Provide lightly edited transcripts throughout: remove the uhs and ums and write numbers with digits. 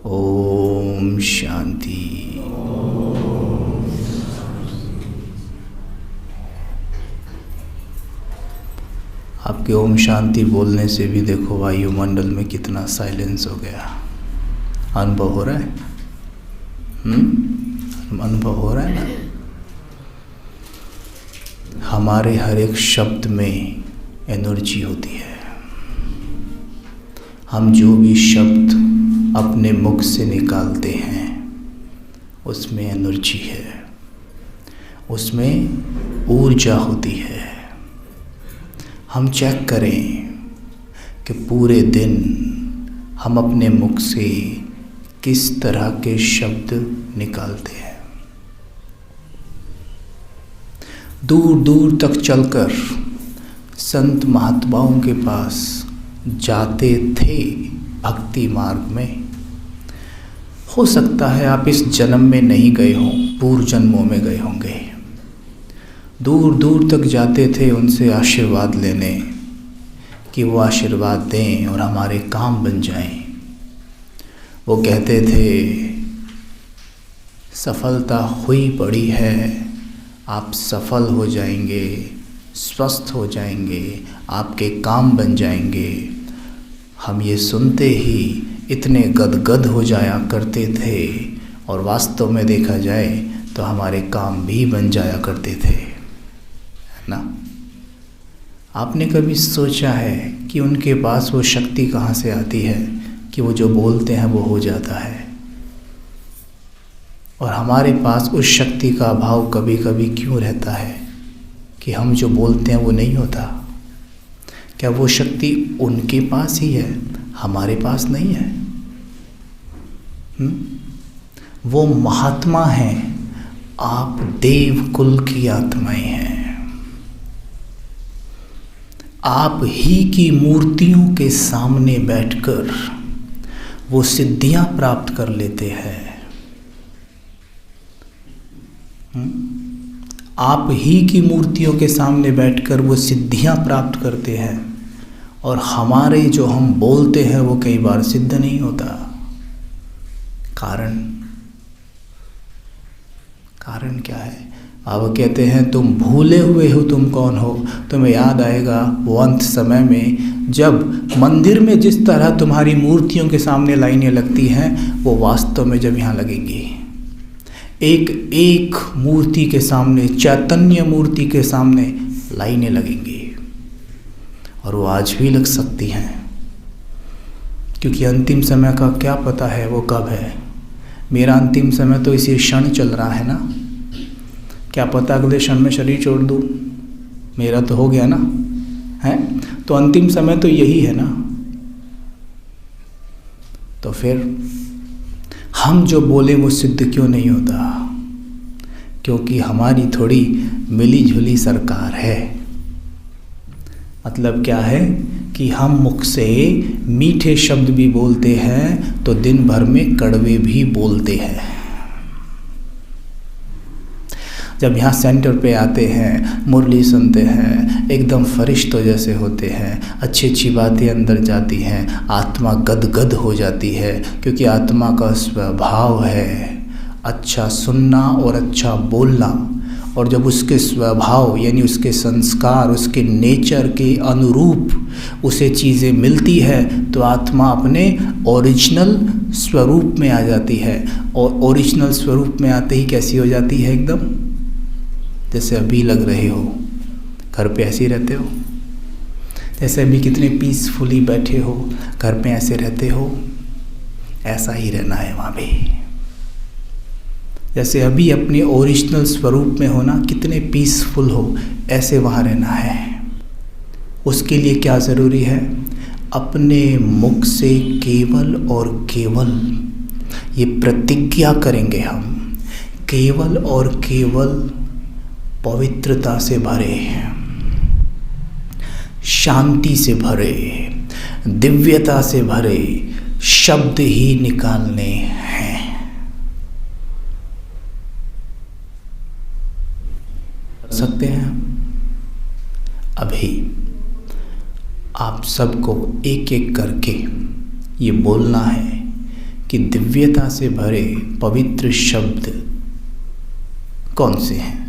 ओम शांति। आपके ओम शांति बोलने से भी देखो वायुमंडल में कितना साइलेंस हो गया। अनुभव हो रहा है? अनुभव हो रहा है ना? हमारे हर एक शब्द में एनर्जी होती है। हम जो भी शब्द अपने मुख से निकालते हैं उसमें एनर्जी है, उसमें ऊर्जा होती है। हम चेक करें कि पूरे दिन हम अपने मुख से किस तरह के शब्द निकालते हैं। दूर दूर तक चलकर संत महात्माओं के पास जाते थे भक्ति मार्ग में। हो सकता है आप इस जन्म में नहीं गए हों, पूर्व जन्मों में गए होंगे। दूर दूर तक जाते थे उनसे आशीर्वाद लेने कि वो आशीर्वाद दें और हमारे काम बन जाएं। वो कहते थे सफलता हुई पड़ी है, आप सफल हो जाएंगे, स्वस्थ हो जाएंगे, आपके काम बन जाएंगे। हम ये सुनते ही इतने गदगद हो जाया करते थे और वास्तव में देखा जाए तो हमारे काम भी बन जाया करते थे, है ना? आपने कभी सोचा है कि उनके पास वो शक्ति कहाँ से आती है कि वो जो बोलते हैं वो हो जाता है, और हमारे पास उस शक्ति का अभाव कभी कभी क्यों रहता है कि हम जो बोलते हैं वो नहीं होता? क्या वो शक्ति उनके पास ही है, हमारे पास नहीं है? वो महात्मा हैं, आप देव कुल की आत्माएं हैं। आप ही की मूर्तियों के सामने बैठकर वो सिद्धियां प्राप्त कर लेते हैं। आप ही की मूर्तियों के सामने बैठकर वो सिद्धियां प्राप्त करते हैं, और हमारे जो हम बोलते हैं वो कई बार सिद्ध नहीं होता। कारण क्या है? अब कहते हैं तुम भूले हुए हो तुम कौन हो। तुम्हें याद आएगा वो अंत समय में जब मंदिर में जिस तरह तुम्हारी मूर्तियों के सामने लाइनें लगती हैं, वो वास्तव में जब यहाँ लगेंगी। एक एक मूर्ति के सामने, चैतन्य मूर्ति के सामने लाइनें लगेंगी, और वो आज भी लग सकती हैं, क्योंकि अंतिम समय का क्या पता है वो कब है। मेरा अंतिम समय तो इसी क्षण चल रहा है ना, क्या पता अगले क्षण में शरीर छोड़ दूँ। मेरा तो हो गया ना, है तो अंतिम समय तो यही है ना। तो फिर हम जो बोले वो सिद्ध क्यों नहीं होता? क्योंकि हमारी थोड़ी मिली जुली सरकार है। मतलब क्या है कि हम मुख से मीठे शब्द भी बोलते हैं तो दिन भर में कड़वे भी बोलते हैं। जब यहाँ सेंटर पे आते हैं, मुरली सुनते हैं, एकदम फरिश्तों जैसे होते हैं, अच्छी अच्छी बातें अंदर जाती हैं, आत्मा गदगद हो जाती है, क्योंकि आत्मा का स्वभाव है अच्छा सुनना और अच्छा बोलना। और जब उसके स्वभाव यानी उसके संस्कार, उसके नेचर के अनुरूप उसे चीज़ें मिलती है तो आत्मा अपने ओरिजिनल स्वरूप में आ जाती है। और ओरिजिनल स्वरूप में आते ही कैसी हो जाती है? एकदम जैसे अभी लग रहे हो, घर पे ऐसे ही रहते हो, जैसे अभी कितने पीसफुली बैठे हो, घर पे ऐसे रहते हो, ऐसा ही रहना है वहाँ भी। जैसे अभी अपने ओरिजिनल स्वरूप में हो ना, कितने पीसफुल हो, ऐसे वहाँ रहना है। उसके लिए क्या ज़रूरी है? अपने मुख से केवल और केवल ये प्रतिज्ञा करेंगे हम, केवल और केवल पवित्रता से भरे, शांति से भरे, दिव्यता से भरे शब्द ही निकालने हैं। कर सकते हैं अभी आप सबको एक एक करके ये बोलना है कि दिव्यता से भरे पवित्र शब्द कौन से हैं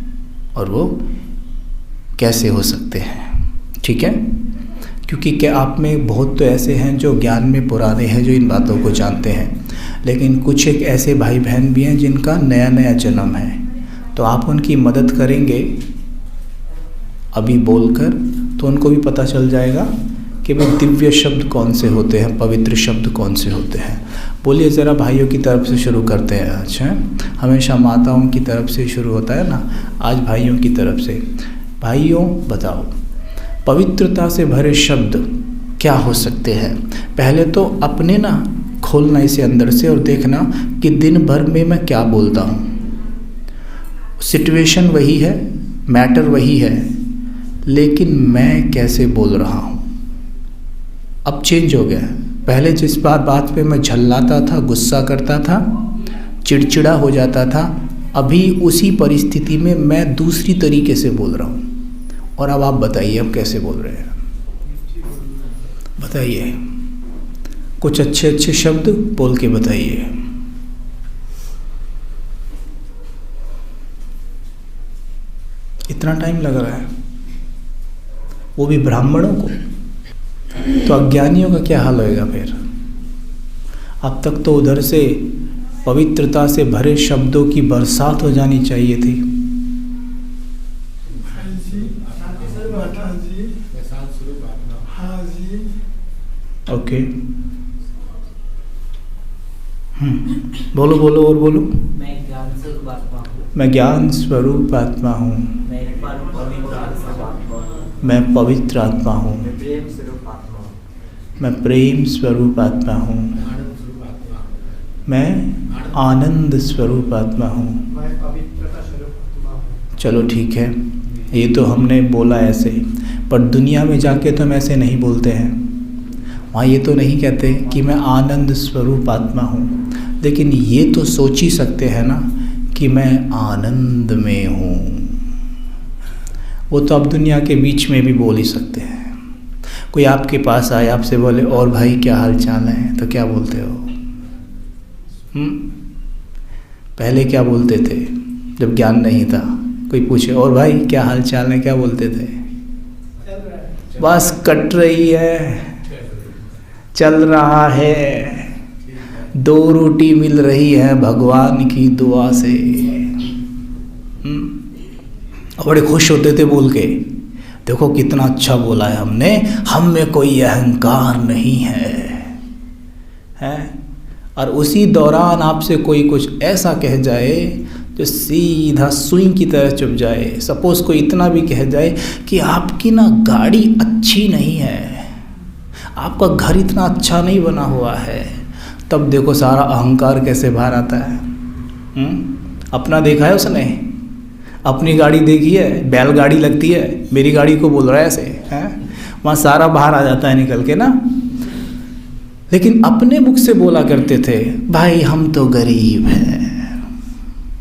और वो कैसे हो सकते हैं। ठीक है, क्योंकि क्या आप में बहुत तो ऐसे हैं जो ज्ञान में पुराने हैं, जो इन बातों को जानते हैं, लेकिन कुछ एक ऐसे भाई बहन भी हैं जिनका नया नया जन्म है। तो आप उनकी मदद करेंगे अभी बोलकर, तो उनको भी पता चल जाएगा कि भाई दिव्य शब्द कौन से होते हैं, पवित्र शब्द कौन से होते हैं। बोलिए ज़रा, भाइयों की तरफ से शुरू करते हैं आज। हमेशा माताओं की तरफ से शुरू होता है ना, आज भाइयों की तरफ से। भाइयों बताओ, पवित्रता से भरे शब्द क्या हो सकते हैं। पहले तो अपने ना खोलना इसे अंदर से और देखना कि दिन भर में मैं क्या बोलता हूँ। सिचुएशन वही है, मैटर वही है, लेकिन मैं कैसे बोल रहा हूँ अब चेंज हो गया है। पहले जिस बात पे मैं झल्लाता था, गुस्सा करता था, चिड़चिड़ा हो जाता था, अभी उसी परिस्थिति में मैं दूसरी तरीके से बोल रहा हूँ। और अब आप बताइए, अब कैसे बोल रहे हैं, बताइए कुछ अच्छे अच्छे शब्द बोल के बताइए। इतना टाइम लग रहा है, वो भी ब्राह्मणों को, तो अज्ञानियों का क्या हाल होएगा फिर। अब तक तो उधर से पवित्रता से भरे शब्दों की बरसात हो जानी चाहिए थी। ओके, बोलो बोलो और बोलो। मैं ज्ञान स्वरूप आत्मा हूँ। मैं ज्ञान स्वरूप आत्मा हूँ। मैं पवित्र आत्मा हूँ। मैं प्रेम स्वरूप आत्मा हूँ। मैं प्रेम स्वरूप आत्मा हूँ। मैं आनंद स्वरूप आत्मा हूँ। मैं पवित्रता स्वरूप आत्मा हूँ। चलो ठीक है, ये तो हमने बोला ऐसे, पर दुनिया में जाके तो हम ऐसे नहीं बोलते हैं। वहाँ ये तो नहीं कहते कि मैं आनंद स्वरूप आत्मा हूँ, लेकिन ये तो सोच ही सकते हैं ना कि मैं आनंद में हूँ। वो तो आप दुनिया के बीच में भी बोल ही सकते हैं। कोई आपके पास आए, आपसे बोले और भाई क्या हाल चाल है, तो क्या बोलते हो? पहले क्या बोलते थे जब ज्ञान नहीं था? कोई पूछे और भाई क्या हाल चाल है, क्या बोलते थे? बस कट रही है, चल रहा है, 2 रोटी मिल रही है भगवान की दुआ से। बड़े खुश होते थे बोल के, देखो कितना अच्छा बोला है हमने, हम में कोई अहंकार नहीं है। और उसी दौरान आपसे कोई कुछ ऐसा कह जाए जो सीधा सुई की तरह चुभ जाए। सपोज कोई इतना भी कह जाए कि आपकी ना गाड़ी अच्छी नहीं है, आपका घर इतना अच्छा नहीं बना हुआ है, तब देखो सारा अहंकार कैसे बाहर आता है। अपना देखा है उसने? अपनी गाड़ी देखी है? बैलगाड़ी लगती है, मेरी गाड़ी को बोल रहा है ऐसे, हैं? वहाँ सारा बाहर आ जाता है निकल के ना। लेकिन अपने मुख से बोला करते थे, भाई हम तो गरीब हैं,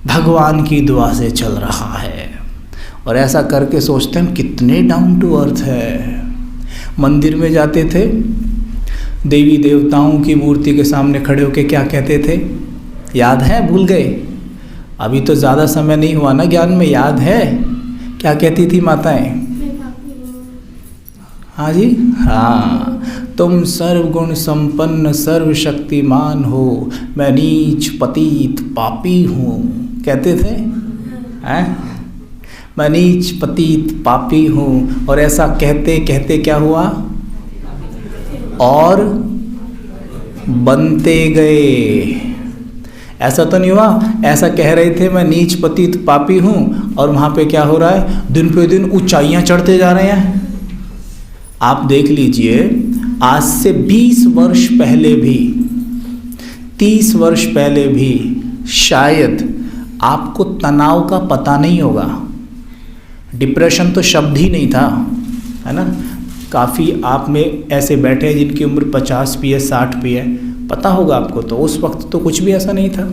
भगवान की दुआ से चल रहा है। और ऐसा करके सोचते हैं कितने डाउन टू अर्थ है। मंदिर में जाते थे, देवी देवताओं की मूर्ति के सामने खड़े होके क्या कहते थे, याद है? भूल गए? अभी तो ज़्यादा समय नहीं हुआ ना ज्ञान में, याद है क्या कहती थी माताएं? हाँ जी, हाँ, तुम सर्वगुण संपन्न सर्वशक्तिमान हो, मैं नीच पतित पापी हूँ, कहते थे हैं? मैं नीच पतित पापी हूँ। और ऐसा कहते कहते क्या हुआ? और बनते गए। ऐसा तो नहीं हुआ, ऐसा कह रहे थे मैं नीच पतित पापी हूँ, और वहाँ पे क्या हो रहा है? दिन पे दिन ऊंचाइयाँ चढ़ते जा रहे हैं। आप देख लीजिए, आज से 20 वर्ष पहले भी, 30 वर्ष पहले भी शायद आपको तनाव का पता नहीं होगा। डिप्रेशन तो शब्द ही नहीं था, है ना। काफ़ी आप में ऐसे बैठे हैं जिनकी उम्र 50 भी है, 60 भी है, पता होगा आपको। तो उस वक्त तो कुछ भी ऐसा नहीं था,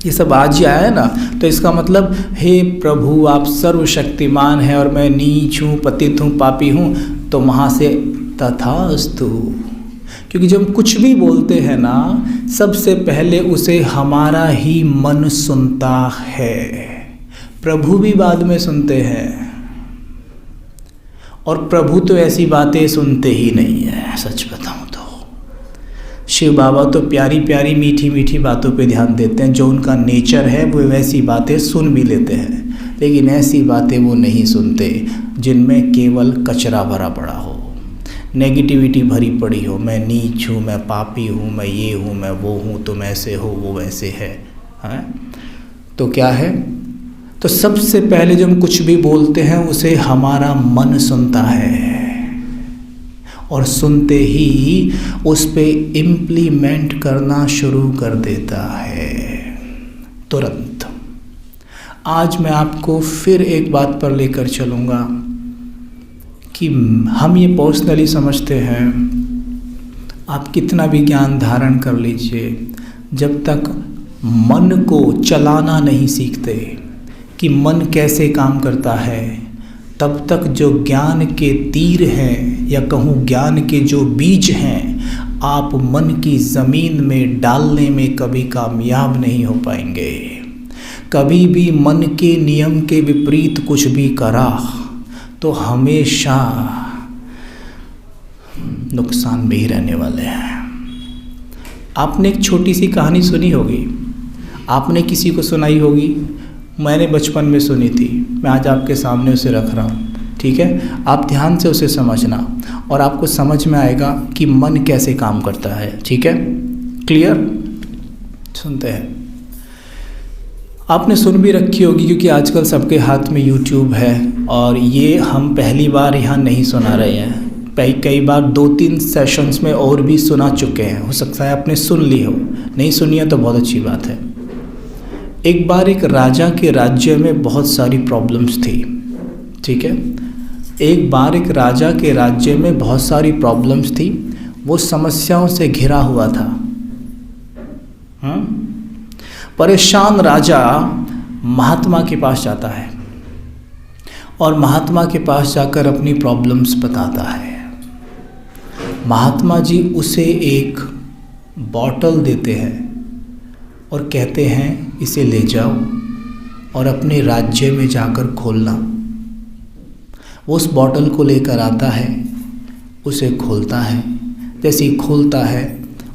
ये सब आज ही आया है ना। तो इसका मतलब, हे प्रभु आप सर्वशक्तिमान हैं और मैं नीच हूँ, पतित हूँ, पापी हूँ, तो वहाँ से तथास्तु। क्योंकि जब कुछ भी बोलते हैं ना, सबसे पहले उसे हमारा ही मन सुनता है। प्रभु भी बाद में सुनते हैं, और प्रभु तो ऐसी बातें सुनते ही नहीं है। सच बताऊं तो शिव बाबा तो प्यारी प्यारी मीठी मीठी बातों पे ध्यान देते हैं, जो उनका नेचर है वो वैसी बातें सुन भी लेते हैं, लेकिन ऐसी बातें वो नहीं सुनते जिनमें केवल कचरा भरा पड़ा हो, नेगेटिविटी भरी पड़ी हो। मैं नीच हूँ, मैं पापी हूँ, मैं ये हूँ, मैं वो हूँ, तुम ऐसे हो, वो वैसे है। तो क्या है, तो सबसे पहले जब हम कुछ भी बोलते हैं उसे हमारा मन सुनता है, और सुनते ही उस पे इम्प्लीमेंट करना शुरू कर देता है तुरंत। आज मैं आपको फिर एक बात पर लेकर चलूँगा कि हम ये पर्सनली समझते हैं, आप कितना भी ज्ञान धारण कर लीजिए, जब तक मन को चलाना नहीं सीखते कि मन कैसे काम करता है, तब तक जो ज्ञान के तीर हैं या कहूँ ज्ञान के जो बीज हैं, आप मन की ज़मीन में डालने में कभी कामयाब नहीं हो पाएंगे। कभी भी मन के नियम के विपरीत कुछ भी करा तो हमेशा नुकसान में ही रहने वाले हैं। आपने एक छोटी सी कहानी सुनी होगी, आपने किसी को सुनाई होगी, मैंने बचपन में सुनी थी, मैं आज आपके सामने उसे रख रहा हूँ। ठीक है, आप ध्यान से उसे समझना और आपको समझ में आएगा कि मन कैसे काम करता है। ठीक है, क्लियर? सुनते हैं। आपने सुन भी रखी होगी, क्योंकि आजकल सबके हाथ में YouTube है, और ये हम पहली बार यहाँ नहीं सुना रहे हैं, कई बार 2-3 सेशंस में और भी सुना चुके हैं। हो सकता है आपने सुन ली हो, नहीं सुनी है तो बहुत अच्छी बात है। एक बार एक राजा के राज्य में बहुत सारी प्रॉब्लम्स थी। ठीक है, एक बार एक राजा के राज्य में बहुत सारी प्रॉब्लम्स थी, वो समस्याओं से घिरा हुआ था। परेशान राजा महात्मा के पास जाता है और महात्मा के पास जाकर अपनी प्रॉब्लम्स बताता है। महात्मा जी उसे एक बॉटल देते हैं और कहते हैं, इसे ले जाओ और अपने राज्य में जाकर खोलना। वो उस बॉटल को लेकर आता है, उसे खोलता है। जैसे ही खोलता है,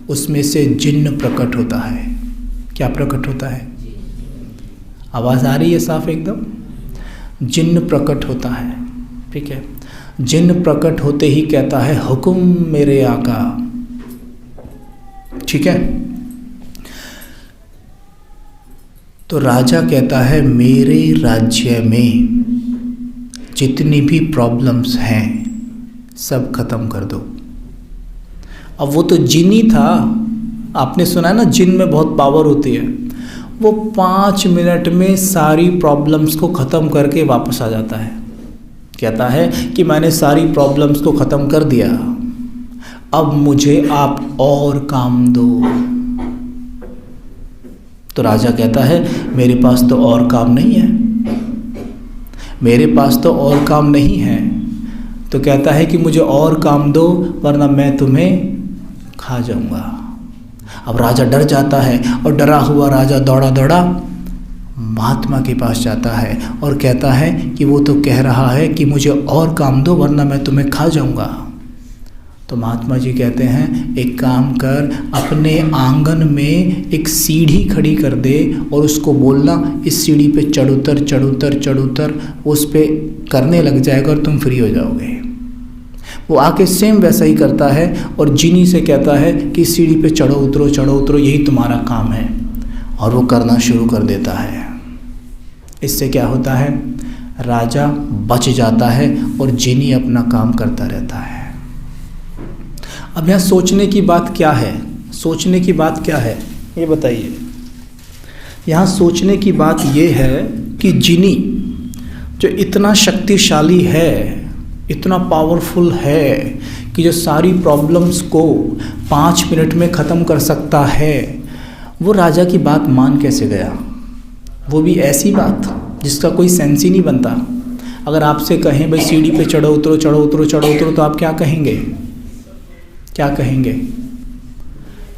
उसमें से जिन्न प्रकट होता है। क्या प्रकट होता है? आवाज़ आ रही है साफ एकदम? जिन्न प्रकट होता है। ठीक है, जिन्न प्रकट होते ही कहता है, हुक्म मेरे आका। ठीक है, तो राजा कहता है, मेरे राज्य में जितनी भी प्रॉब्लम्स हैं सब खत्म कर दो। अब वो तो जिनी था, आपने सुना है ना, जिन में बहुत पावर होती है। वो 5 मिनट में सारी प्रॉब्लम्स को ख़त्म करके वापस आ जाता है। कहता है कि मैंने सारी प्रॉब्लम्स को ख़त्म कर दिया, अब मुझे आप और काम दो। तो राजा कहता है, मेरे पास तो और काम नहीं है, मेरे पास तो और काम नहीं है। तो कहता है कि मुझे और काम दो, वरना मैं तुम्हें खा जाऊंगा। अब राजा डर जाता है, और डरा हुआ राजा दौड़ा दौड़ा महात्मा के पास जाता है और कहता है कि वो तो कह रहा है कि मुझे और काम दो, वरना मैं तुम्हें खा जाऊंगा। तो महात्मा जी कहते हैं, एक काम कर, अपने आंगन में एक सीढ़ी खड़ी कर दे और उसको बोलना, इस सीढ़ी पे चढ़ उतर चढ़ उतर चढ़ उतर, उस पे करने लग जाएगा और तुम फ्री हो जाओगे। वो आके सेम वैसा ही करता है और जिनी से कहता है कि सीढ़ी पे चढ़ो उतरो, यही तुम्हारा काम है, और वो करना शुरू कर देता है। इससे क्या होता है, राजा बच जाता है और जिनी अपना काम करता रहता है। अब यहाँ सोचने की बात क्या है? सोचने की बात क्या है ये बताइए। यहाँ सोचने की बात ये है कि जिनी जो इतना शक्तिशाली है, इतना पावरफुल है कि जो सारी प्रॉब्लम्स को 5 मिनट में ख़त्म कर सकता है, वो राजा की बात मान कैसे गया? वो भी ऐसी बात जिसका कोई सेंस ही नहीं बनता। अगर आपसे कहें भाई सीढ़ी पे चढ़ो उतरो, तो आप क्या कहेंगे? क्या कहेंगे?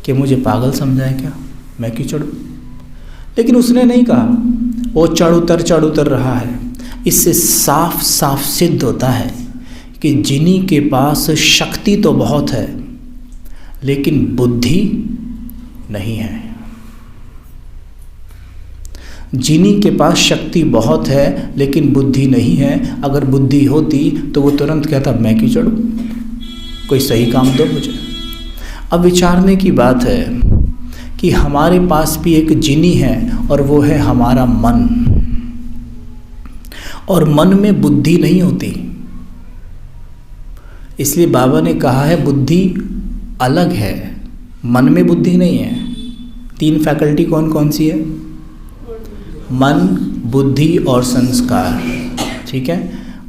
कि मुझे पागल समझा है क्या, मैं क्यों चढ़ूँ। लेकिन उसने नहीं कहा, वो चढ़ उतर रहा है। इससे साफ साफ सिद्ध होता है कि जिनी के पास शक्ति तो बहुत है लेकिन बुद्धि नहीं है। जिनी के पास शक्ति बहुत है लेकिन बुद्धि नहीं है। अगर बुद्धि होती तो वो तुरंत कहता मैं क्यों चढ़ूँ, कोई सही काम दो मुझे। अब विचारने की बात है कि हमारे पास भी एक जिनी है और वो है हमारा मन। और मन में बुद्धि नहीं होती, इसलिए बाबा ने कहा है बुद्धि अलग है, मन में बुद्धि नहीं है। 3 फैकल्टी कौन कौन सी है? मन, बुद्धि और संस्कार। ठीक है,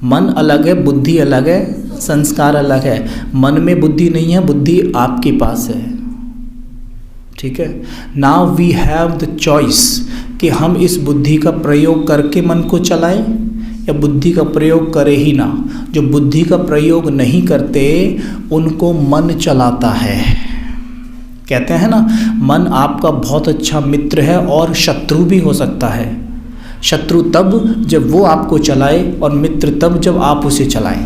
मन अलग है, बुद्धि अलग है, संस्कार अलग है। मन में बुद्धि नहीं है, बुद्धि आपके पास है। ठीक है, now we have the choice कि हम इस बुद्धि का प्रयोग करके मन को चलाएं या बुद्धि का प्रयोग करें ही ना। जो बुद्धि का प्रयोग नहीं करते उनको मन चलाता है। कहते हैं ना, मन आपका बहुत अच्छा मित्र है और शत्रु भी हो सकता है। शत्रु तब जब वो आपको चलाए और मित्र तब जब आप उसे चलाएं।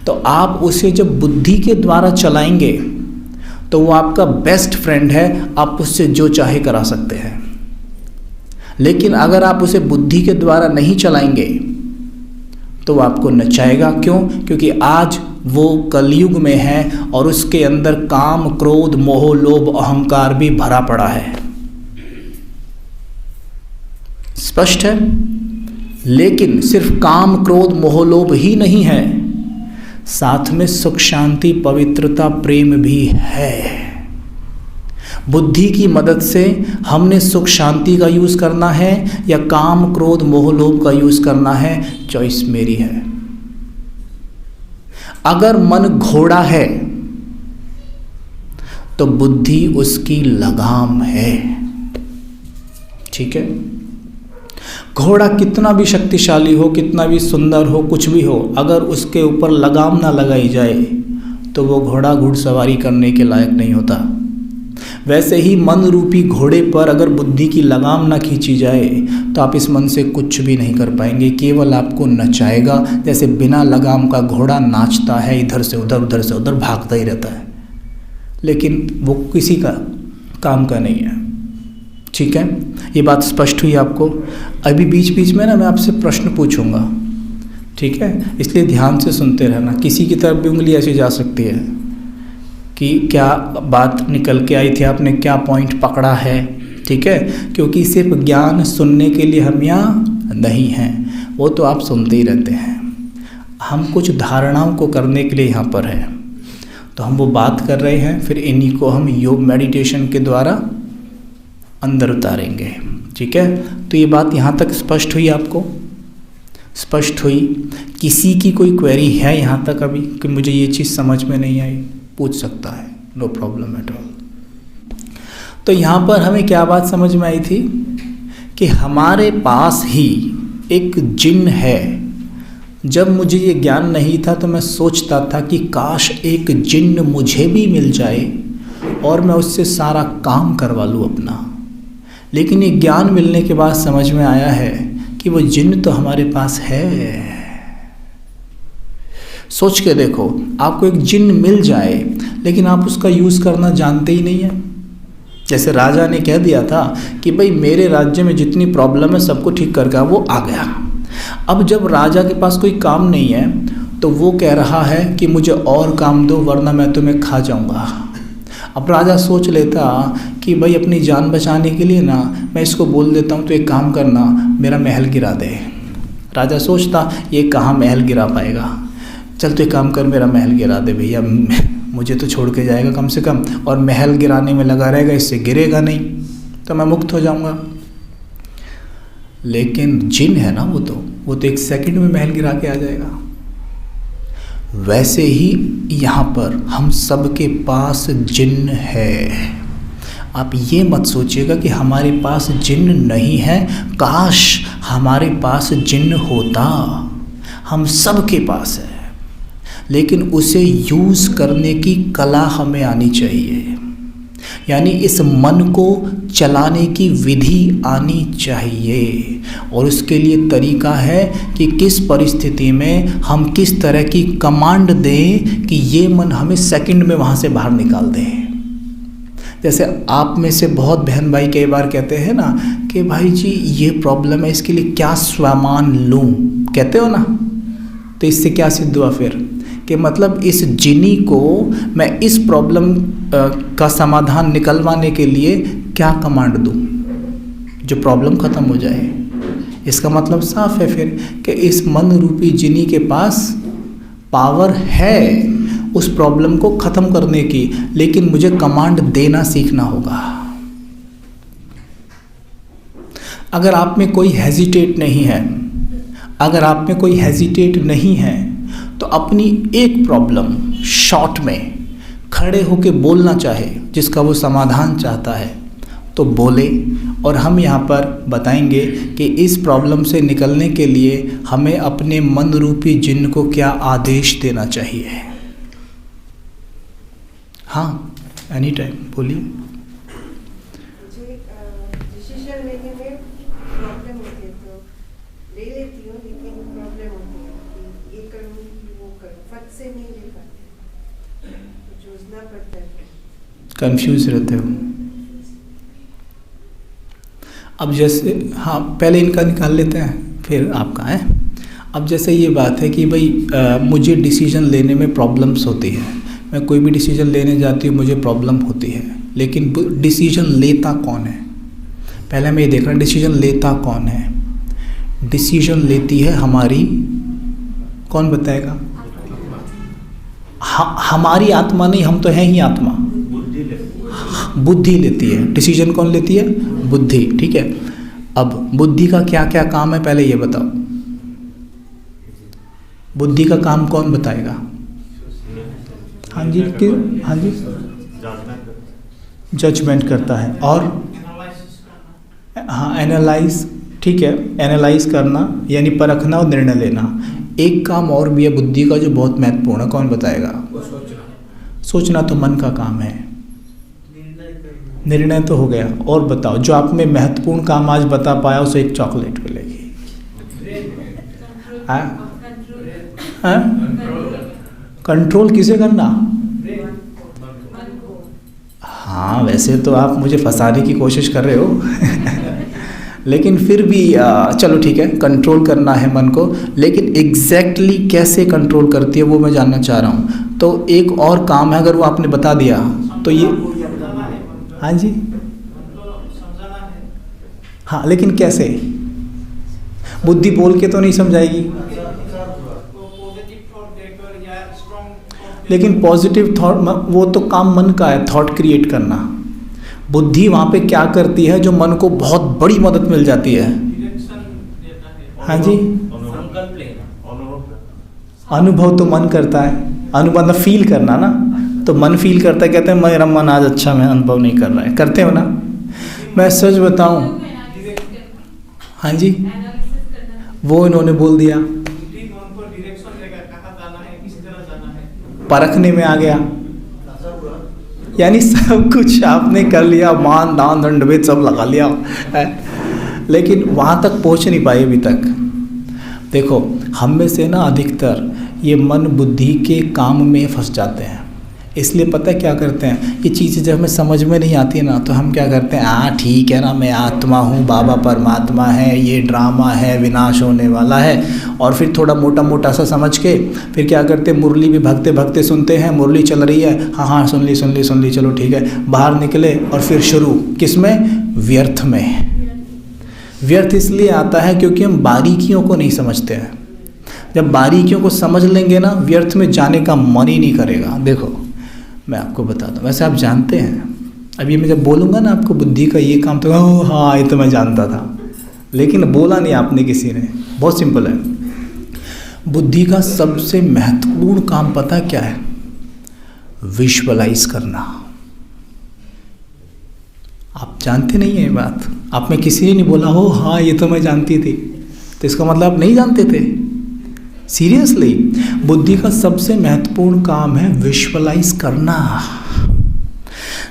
तो आप उसे जब बुद्धि के द्वारा चलाएंगे तो वो आपका बेस्ट फ्रेंड है, आप उससे जो चाहे करा सकते हैं। लेकिन अगर आप उसे बुद्धि के द्वारा नहीं चलाएंगे तो वो आपको नचाएगा। क्यों? क्योंकि आज वो कलयुग में है और उसके अंदर काम, क्रोध, मोह, लोभ, अहंकार भी भरा पड़ा है। स्पष्ट है? लेकिन सिर्फ काम, क्रोध, मोह, लोभ ही नहीं है, साथ में सुख, शांति, पवित्रता, प्रेम भी है। बुद्धि की मदद से हमने सुख शांति का यूज़ करना है या काम, क्रोध, मोह, लोभ का यूज़ करना है, चॉइस मेरी है। अगर मन घोड़ा है तो बुद्धि उसकी लगाम है। ठीक है, घोड़ा कितना भी शक्तिशाली हो, कितना भी सुंदर हो, कुछ भी हो, अगर उसके ऊपर लगाम ना लगाई जाए तो वो घोड़ा घुड़सवारी करने के लायक नहीं होता। वैसे ही मन रूपी घोड़े पर अगर बुद्धि की लगाम ना खींची जाए तो आप इस मन से कुछ भी नहीं कर पाएंगे, केवल आपको नचाएगा। जैसे बिना लगाम का घोड़ा नाचता है, इधर से उधर, उधर से उधर भागता ही रहता है, लेकिन वो किसी का काम का नहीं है। ठीक है, ये बात स्पष्ट हुई आपको? अभी बीच बीच में ना मैं आपसे प्रश्न पूछूंगा, ठीक है, इसलिए ध्यान से सुनते रहना। किसी की तरफ भी उंगली ऐसी जा सकती है कि क्या बात निकल के आई थी, आपने क्या पॉइंट पकड़ा है। ठीक है, क्योंकि सिर्फ ज्ञान सुनने के लिए हम यहाँ नहीं हैं, वो तो आप सुनते ही रहते हैं। हम कुछ धारणाओं को करने के लिए यहाँ पर हैं, तो हम वो बात कर रहे हैं, फिर इन्हीं को हम योग मेडिटेशन के द्वारा अंदर उतारेंगे। ठीक है, तो ये बात यहाँ तक स्पष्ट हुई आपको? स्पष्ट हुई? किसी की कोई क्वेरी है यहाँ तक अभी कि मुझे ये चीज़ समझ में नहीं आई? पूछ सकता है, नो प्रॉब्लम एट ऑल। तो यहाँ पर हमें क्या बात समझ में आई थी कि हमारे पास ही एक जिन है। जब मुझे ये ज्ञान नहीं था तो मैं सोचता था कि काश एक जिन मुझे भी मिल जाए और मैं उससे सारा काम करवा लूँ अपना। लेकिन ये ज्ञान मिलने के बाद समझ में आया है कि वो जिन तो हमारे पास है। सोच के देखो, आपको एक जिन मिल जाए लेकिन आप उसका यूज़ करना जानते ही नहीं है। जैसे राजा ने कह दिया था कि भाई मेरे राज्य में जितनी प्रॉब्लम है सबको ठीक करके वो आ गया। अब जब राजा के पास कोई काम नहीं है तो वो कह रहा है कि मुझे और काम दो वरना मैं तुम्हें खा जाऊंगा। अब राजा सोच लेता कि भाई अपनी जान बचाने के लिए ना मैं इसको बोल देता हूँ तो एक काम करना, मेरा महल गिरा दे। राजा सोचता ये कहाँ महल गिरा पाएगा, चल तो एक काम कर मेरा महल गिरा दे भैया, मुझे तो छोड़ के जाएगा कम से कम, और महल गिराने में लगा रहेगा, इससे गिरेगा नहीं तो मैं मुक्त हो जाऊंगा। लेकिन जिन है ना वो तो एक सेकंड में महल गिरा के आ जाएगा। वैसे ही यहाँ पर हम सबके पास जिन है। आप ये मत सोचिएगा कि हमारे पास जिन नहीं है, काश हमारे पास जिन होता। हम सबके पास है, लेकिन उसे यूज़ करने की कला हमें आनी चाहिए। यानी इस मन को चलाने की विधि आनी चाहिए, और उसके लिए तरीका है कि किस परिस्थिति में हम किस तरह की कमांड दें कि ये मन हमें सेकंड में वहाँ से बाहर निकाल दे। जैसे आप में से बहुत बहन भाई कई बार कहते हैं ना कि भाई जी ये प्रॉब्लम है, इसके लिए क्या स्वमान लूँ, कहते हो ना। तो इससे क्या सिद्ध हुआ फिर कि मतलब इस जिनी को मैं इस प्रॉब्लम का समाधान निकलवाने के लिए क्या कमांड दूँ जो प्रॉब्लम ख़त्म हो जाए। इसका मतलब साफ है फिर कि इस मन रूपी जिनी के पास पावर है उस प्रॉब्लम को ख़त्म करने की, लेकिन मुझे कमांड देना सीखना होगा। अगर आप में कोई हेजिटेट नहीं है, अगर आप में कोई हेजिटेट नहीं है तो अपनी एक प्रॉब्लम शॉर्ट में खड़े होके बोलना चाहे जिसका वो समाधान चाहता है तो बोले। और हम यहाँ पर बताएंगे कि इस प्रॉब्लम से निकलने के लिए हमें अपने मन रूपी जिन को क्या आदेश देना चाहिए। हाँ, एनी टाइम बोलिए। मुझे डिसीजन लेने में प्रॉब्लम होती है तो ले लेती हूँ, लेकिन प्रॉब्लम होती है कि ये करूँ कि वो करूँ, फट से नहीं ले पाते, तो सोचना पड़ता है, कंफ्यूज रहते हो। अब जैसे हाँ, पहले इनका निकाल लेते हैं फिर आपका है। अब जैसे ये बात है कि भाई मुझे डिसीजन लेने में प्रॉब्लम्स होती है, मैं कोई भी डिसीजन लेने जाती हूँ मुझे प्रॉब्लम होती है, लेकिन डिसीजन लेता कौन है। पहले हमें ये देखना डिसीजन लेता कौन है। डिसीजन लेती है हमारी, कौन बताएगा, हमारी आत्मा नहीं, हम तो हैं ही आत्मा, बुद्धि लेती है। डिसीजन कौन लेती है, बुद्धि, ठीक है। अब बुद्धि का क्या क्या काम है पहले ये बताओ, बुद्धि का काम कौन बताएगा। हाँ जी, हाँ जी, जजमेंट करता है और हाँ एनालाइज, ठीक है, एनालाइज करना यानी परखना और निर्णय लेना। एक काम और भी है बुद्धि का जो बहुत महत्वपूर्ण है, कौन बताएगा। सोचना तो मन का काम है, निर्णय तो हो गया। और बताओ जो आप में महत्वपूर्ण काम आज बता पाया उसे एक चॉकलेट मिलेगी। कंट्रोल किसे करना। हाँ वैसे तो आप मुझे फंसाने की कोशिश कर रहे हो लेकिन फिर भी चलो ठीक है, कंट्रोल करना है मन को, लेकिन एग्जैक्टली कैसे कंट्रोल करती है वो मैं जानना चाह रहा हूँ। तो एक और काम है, अगर वो आपने बता दिया तो ये, हाँ जी, हाँ लेकिन कैसे, बुद्धि बोल के तो नहीं समझाएगी, लेकिन पॉजिटिव थॉट वो तो काम मन का है, थॉट क्रिएट करना। बुद्धि वहाँ पे क्या करती है जो मन को बहुत बड़ी मदद मिल जाती है। हाँ जी, अनुभव तो मन करता है, अनुभव मतलब फील करना ना, तो मन फील करता है, कहते हैं मेरा मन आज अच्छा मैं अनुभव नहीं कर रहा है, करते हो ना। मैं सच बताऊं, हाँ जी, वो इन्होंने बोल दिया, परखने में आ गया, यानी सब कुछ आपने कर लिया, मान दान दंड भेद सब लगा लिया है, लेकिन वहाँ तक पहुँच नहीं पाए अभी तक। देखो हम में से ना अधिकतर ये मन बुद्धि के काम में फंस जाते हैं, इसलिए पता है क्या करते हैं, ये चीज़ें जब हमें समझ में नहीं आती है ना तो हम क्या करते हैं, हाँ ठीक है ना, मैं आत्मा हूँ, बाबा परमात्मा है, ये ड्रामा है, विनाश होने वाला है, और फिर थोड़ा मोटा मोटा सा समझ के फिर क्या करते हैं, मुरली भी भगते भगते सुनते हैं, मुरली चल रही है, हाँ हाँ सुन ली चलो ठीक है, बाहर निकले और फिर शुरू किस में, व्यर्थ में। व्यर्थ इसलिए आता है क्योंकि हम बारीकियों को नहीं समझते हैं। जब बारीकियों को समझ लेंगे ना, व्यर्थ में जाने का मन ही नहीं करेगा। देखो मैं आपको बता दूं, वैसे आप जानते हैं, अभी मैं जब बोलूँगा ना आपको बुद्धि का ये काम, तो ओह हाँ ये तो मैं जानता था, लेकिन बोला नहीं आपने किसी ने। बहुत सिंपल है, बुद्धि का सबसे महत्वपूर्ण काम पता क्या है, विजुअलाइज करना। आप जानते नहीं है ये बात, आप में किसी ने नहीं बोला हो हाँ ये तो मैं जानती थी, तो इसका मतलब आप नहीं जानते थे। सीरियसली, बुद्धि का सबसे महत्वपूर्ण काम है विजुअलाइज करना।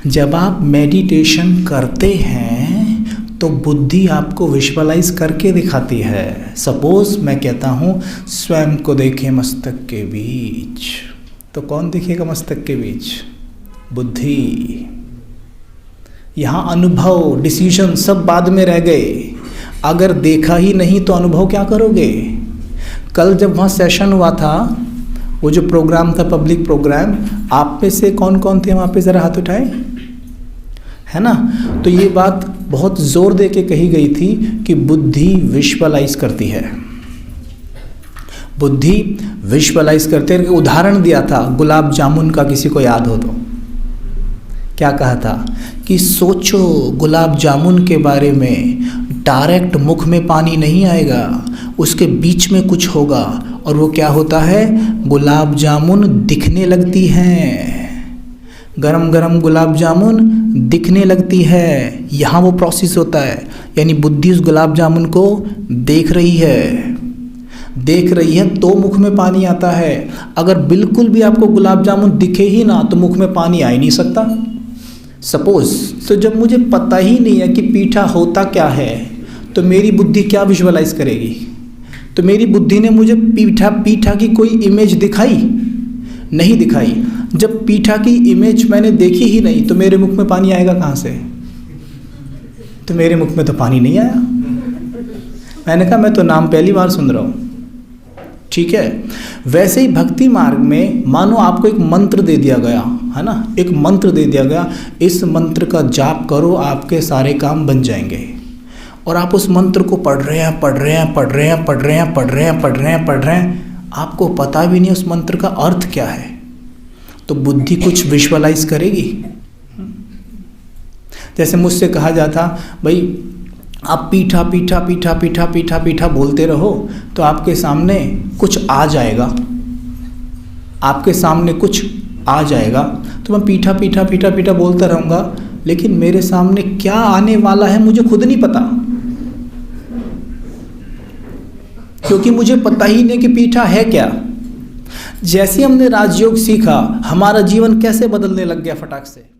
जब आप मेडिटेशन करते हैं तो बुद्धि आपको विजुअलाइज करके दिखाती है। सपोज मैं कहता हूँ स्वयं को देखें मस्तक के बीच, तो कौन दिखेगा मस्तक के बीच? बुद्धि। यहाँ अनुभव, डिसीजन सब बाद में रह गए। अगर देखा ही नहीं तो अनुभव क्या करोगे? कल जब वहाँ सेशन हुआ था, वो जो प्रोग्राम था पब्लिक प्रोग्राम, आप में से कौन कौन थे वहाँ पे? ज़रा हाथ उठाए, है ना? तो ये बात बहुत ज़ोर दे के कही गई थी कि बुद्धि विजुअलाइज करती है। बुद्धि विजुअलाइज करते हैं। उदाहरण दिया था गुलाब जामुन का, किसी को याद हो तो क्या कहा था कि सोचो गुलाब जामुन के बारे में, डायरेक्ट मुख में पानी नहीं आएगा, उसके बीच में कुछ होगा और वो क्या होता है? गुलाब जामुन दिखने लगती हैं, गरम गरम गुलाब जामुन दिखने लगती है। यहाँ वो प्रोसेस होता है, यानी बुद्धि उस गुलाब जामुन को देख रही है तो मुख में पानी आता है। अगर बिल्कुल भी आपको गुलाब जामुन दिखे ही ना तो मुख में पानी आ ही नहीं सकता। सपोज तो जब मुझे पता ही नहीं है कि पीठा होता क्या है तो मेरी बुद्धि क्या विजुअलाइज करेगी? तो मेरी बुद्धि ने मुझे पीठा की कोई इमेज दिखाई नहीं दिखाई। जब पीठा की इमेज मैंने देखी ही नहीं तो मेरे मुख में पानी आएगा कहाँ से? तो मेरे मुख में तो पानी नहीं आया। मैंने कहा मैं तो नाम पहली बार सुन रहा हूँ। ठीक है, वैसे ही भक्ति मार्ग में मानो आपको एक मंत्र दे दिया गया है ना, एक मंत्र दे दिया गया, इस मंत्र का जाप करो आपके सारे काम बन जाएंगे। और आप उस मंत्र को पढ़ रहे हैं, आपको पता भी नहीं उस मंत्र का अर्थ क्या है। तो बुद्धि कुछ विजुअलाइज करेगी। जैसे मुझसे कहा जाता भाई आप पीठा बोलते रहो तो आपके सामने कुछ आ जाएगा, तो मैं पीठा बोलता रहूँगा, लेकिन मेरे सामने क्या आने वाला है मुझे खुद नहीं पता, क्योंकि मुझे पता ही नहीं कि पीठा है क्या। जैसे हमने राजयोग सीखा, हमारा जीवन कैसे बदलने लग गया फटाक से।